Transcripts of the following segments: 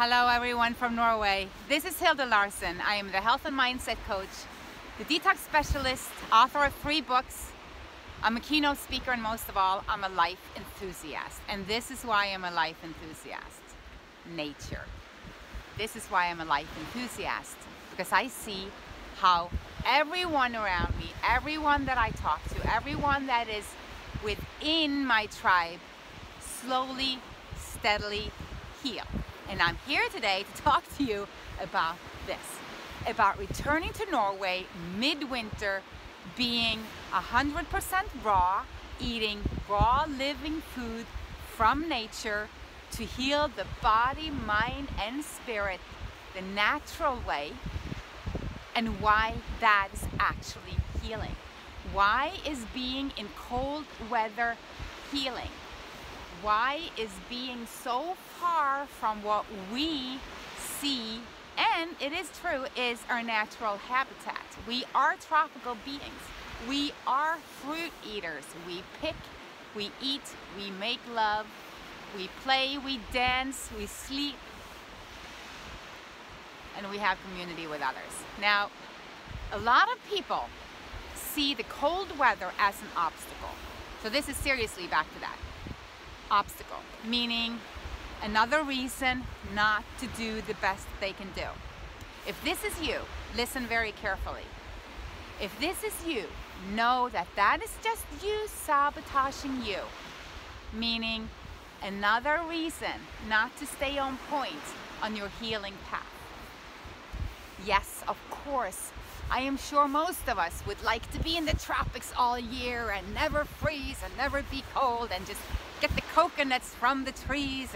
Hello everyone from Norway. This is Hilde Larsen. I am the health and mindset coach, the Detox Specialist, author of 3 books. I'm a keynote speaker, and most of all, I'm a life enthusiast. And this is why I'm a life enthusiast. Nature. This is why I'm a life enthusiast, because I see how everyone around me, everyone that I talk to, everyone that is within my tribe slowly, steadily heal. And I'm here today to talk to you about this, about returning to Norway midwinter, being 100% raw, eating raw living food from nature to heal the body, mind, and spirit the natural way, and why that is actually healing. Why is being in cold weather healing? Why is being so far from what we see, and it is true, is our natural habitat? We are tropical beings. We are fruit eaters. We pick, we eat, we make love, we play, we dance, we sleep, and we have community with others. Now, a lot of people see the cold weather as an obstacle. So this is seriously back to that. Obstacle, meaning another reason not to do the best they can do. If this is you, listen very carefully. If this is you, know that that is just you sabotaging you, meaning another reason not to stay on point on your healing path. Yes, of course, I am sure most of us would like to be in the tropics all year and never freeze and never be cold and just get the coconuts from the trees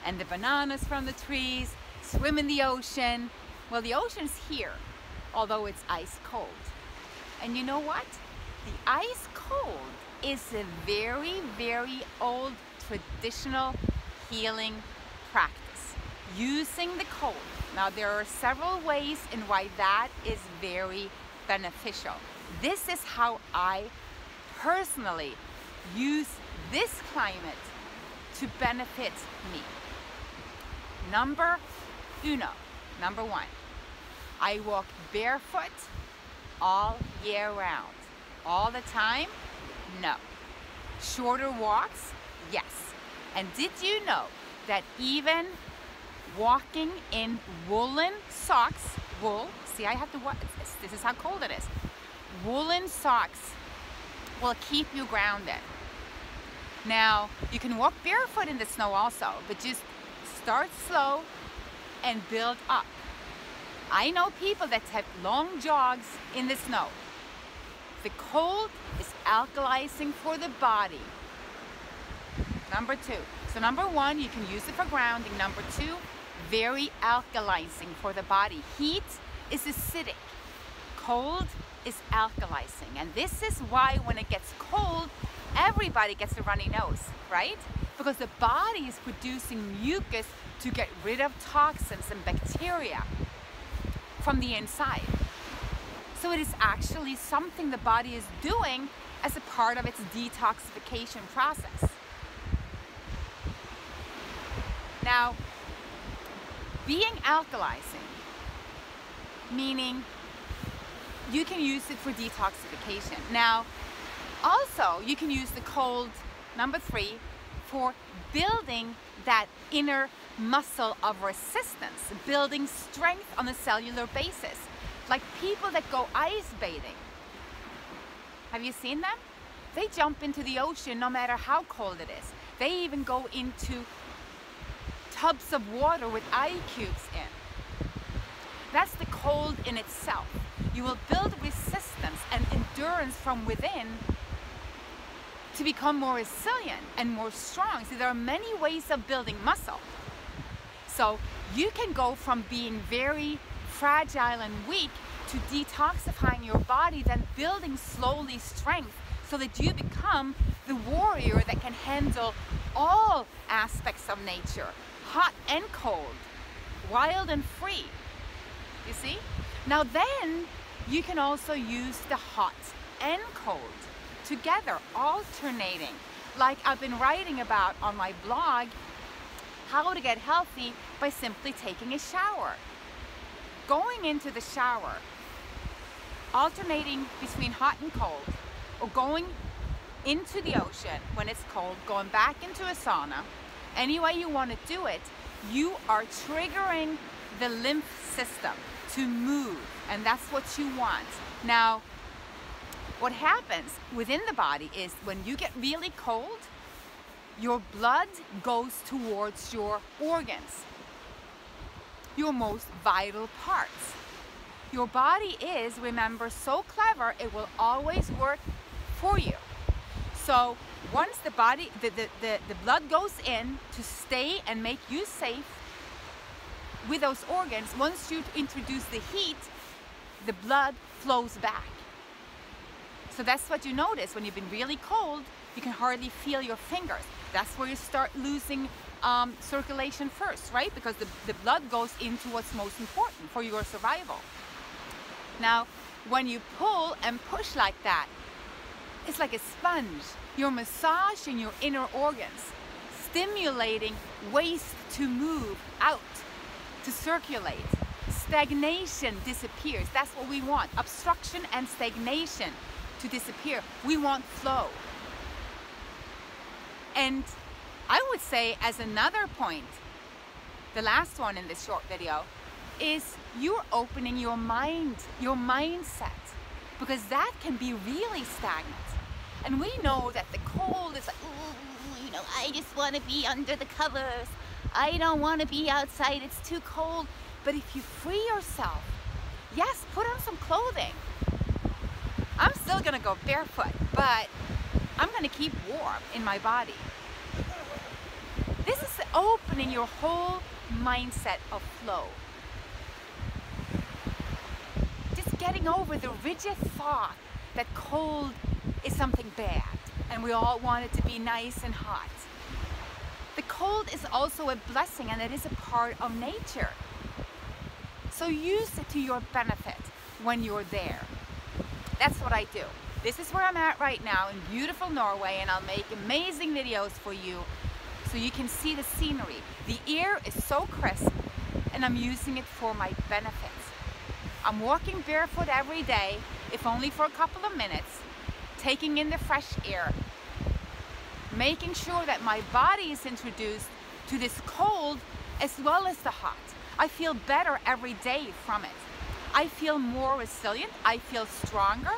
and the bananas from the trees, swim in the ocean. Well, the ocean's here, although it's ice cold. And you know what? The ice cold is a very, very old traditional healing practice, using the cold. Now, there are several ways in why that is very beneficial. This is how I personally use this climate to benefit me. Number 1, I walk barefoot all year round. All the time? No. Shorter walks? Yes. And did you know that even walking in woolen socks, wool, see, I have to watch, this is how cold it is. Woolen socks will keep you grounded. Now, you can walk barefoot in the snow also, but just start slow and build up. I know people that have long jogs in the snow. The cold is alkalizing for the body. Number 2. So number 1, you can use it for grounding. Number 2, very alkalizing for the body. Heat is acidic. Cold is alkalizing. And this is why when it gets cold, everybody gets a runny nose, right? Because the body is producing mucus to get rid of toxins and bacteria from the inside. So it is actually something the body is doing as a part of its detoxification process. Now, being alkalizing, meaning you can use it for detoxification. Now, also, you can use the cold, number 3, for building that inner muscle of resistance, building strength on a cellular basis. Like people that go ice bathing. Have you seen them? They jump into the ocean no matter how cold it is. They even go into tubs of water with ice cubes in. That's the cold in itself. You will build resistance and endurance from within to become more resilient and more strong. See, there are many ways of building muscle. So you can go from being very fragile and weak to detoxifying your body, then building slowly strength so that you become the warrior that can handle all aspects of nature, hot and cold, wild and free. You see? Now then, you can also use the hot and cold together, alternating. Like I've been writing about on my blog, how to get healthy by simply taking a shower. Going into the shower, alternating between hot and cold, or going into the ocean when it's cold, going back into a sauna, any way you want to do it, you are triggering the lymph system to move, and that's what you want. Now, what happens within the body is when you get really cold, your blood goes towards your organs, your most vital parts. Your body is, remember, so clever, it will always work for you. So once the body, the blood goes in to stay and make you safe with those organs, once you introduce the heat, the blood flows back. So that's what you notice when you've been really cold, you can hardly feel your fingers. That's where you start losing circulation first, right? Because the blood goes into what's most important for your survival. Now, when you pull and push like that, it's like a sponge. You're massaging your inner organs, stimulating waste to move out, to circulate. Stagnation disappears. That's what we want. Obstruction and stagnation to disappear. We want flow. And I would say, as another point, the last one in this short video, is you're opening your mind, your mindset, because that can be really stagnant. And we know that the cold is like, ooh, you know, I just want to be under the covers. I don't want to be outside, it's too cold. But if you free yourself, yes, put on some clothing. I'm still gonna go barefoot, but I'm gonna keep warm in my body. This is opening your whole mindset of flow. Just getting over the rigid thought that cold is something bad and we all want it to be nice and hot. The cold is also a blessing, and it is a part of nature. So use it to your benefit when you're there. That's what I do. This is where I'm at right now in beautiful Norway, and I'll make amazing videos for you so you can see the scenery. The air is so crisp, and I'm using it for my benefits. I'm walking barefoot every day, if only for a couple of minutes, taking in the fresh air, making sure that my body is introduced to this cold as well as the hot. I feel better every day from it. I feel more resilient, I feel stronger,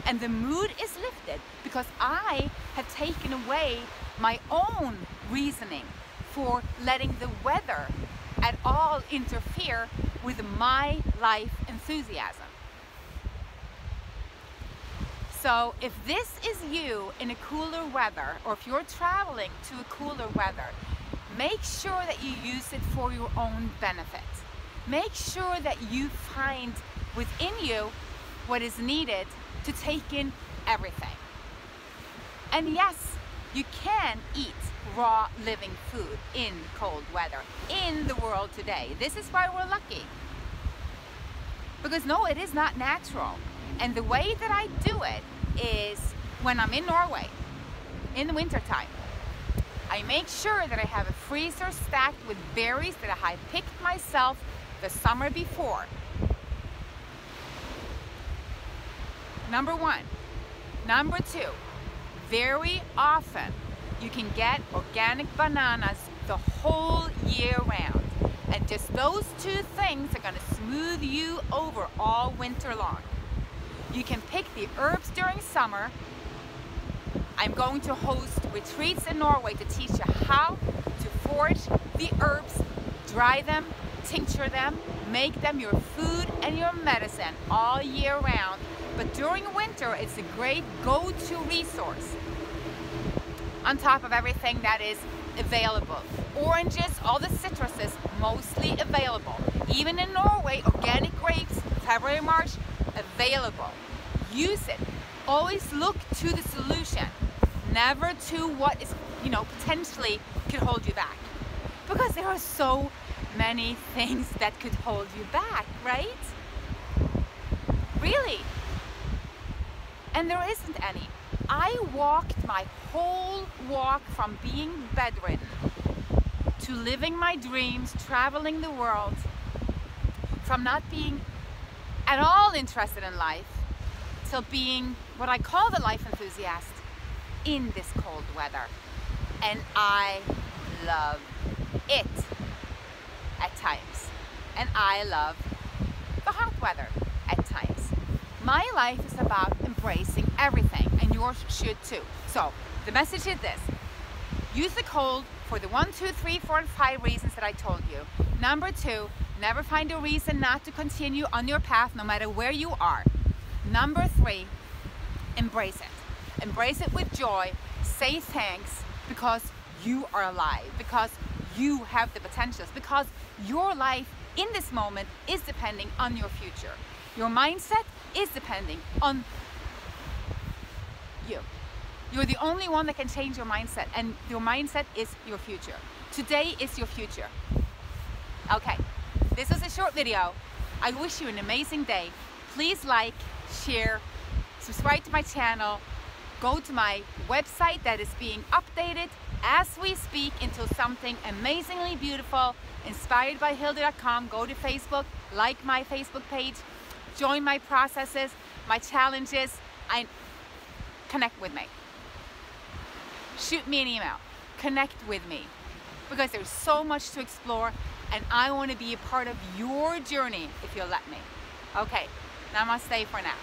and the mood is lifted because I have taken away my own reasoning for letting the weather at all interfere with my life enthusiasm. So if this is you in a cooler weather, or if you're traveling to a cooler weather, make sure that you use it for your own benefit. Make sure that you find within you what is needed to take in everything. And yes, you can eat raw living food in cold weather in the world today. This is why we're lucky. Because no, it is not natural. And the way that I do it is when I'm in Norway in the wintertime. I make sure that I have a freezer stacked with berries that I picked myself the summer before. Number one. Number two, very often you can get organic bananas the whole year round. And just those two things are going to smooth you over all winter long. You can pick the herbs during summer. I'm going to host retreats in Norway to teach you how to forage the herbs, dry them, tincture them, make them your food and your medicine all year round. But during winter, it's a great go-to resource on top of everything that is available. Oranges, all the citruses, mostly available. Even in Norway, organic grapes, February, March, available. Use it. Always look to the solution, never to what is, potentially could hold you back. Because there are so many things that could hold you back, right? Really. And there isn't any. I walked my whole walk from being bedridden to to living my dreams, traveling the world, from not being at all interested in life till being what I call the life enthusiast in this cold weather. And I love it at times. And I love the hot weather at times. My life is about embracing everything, and yours should too. So the message is this: use the cold for the 1, 2, 3, 4, and 5 reasons that I told you. Number 2, never find a reason not to continue on your path no matter where you are. Number 3, embrace it. Embrace it with joy. Say thanks because you are alive, because you have the potentials, because your life in this moment is depending on your future. Your mindset is depending on you. You're the only one that can change your mindset, and your mindset is your future. Today is your future. Okay, this was a short video. I wish you an amazing day. Please like, share, subscribe to my channel. Go to my website that is being updated as we speak into something amazingly beautiful, InspiredByHilde.com. Go to Facebook, like my Facebook page, join my processes, my challenges, and connect with me. Shoot me an email, connect with me, because there's so much to explore, and I want to be a part of your journey if you'll let me. Okay, namaste for now.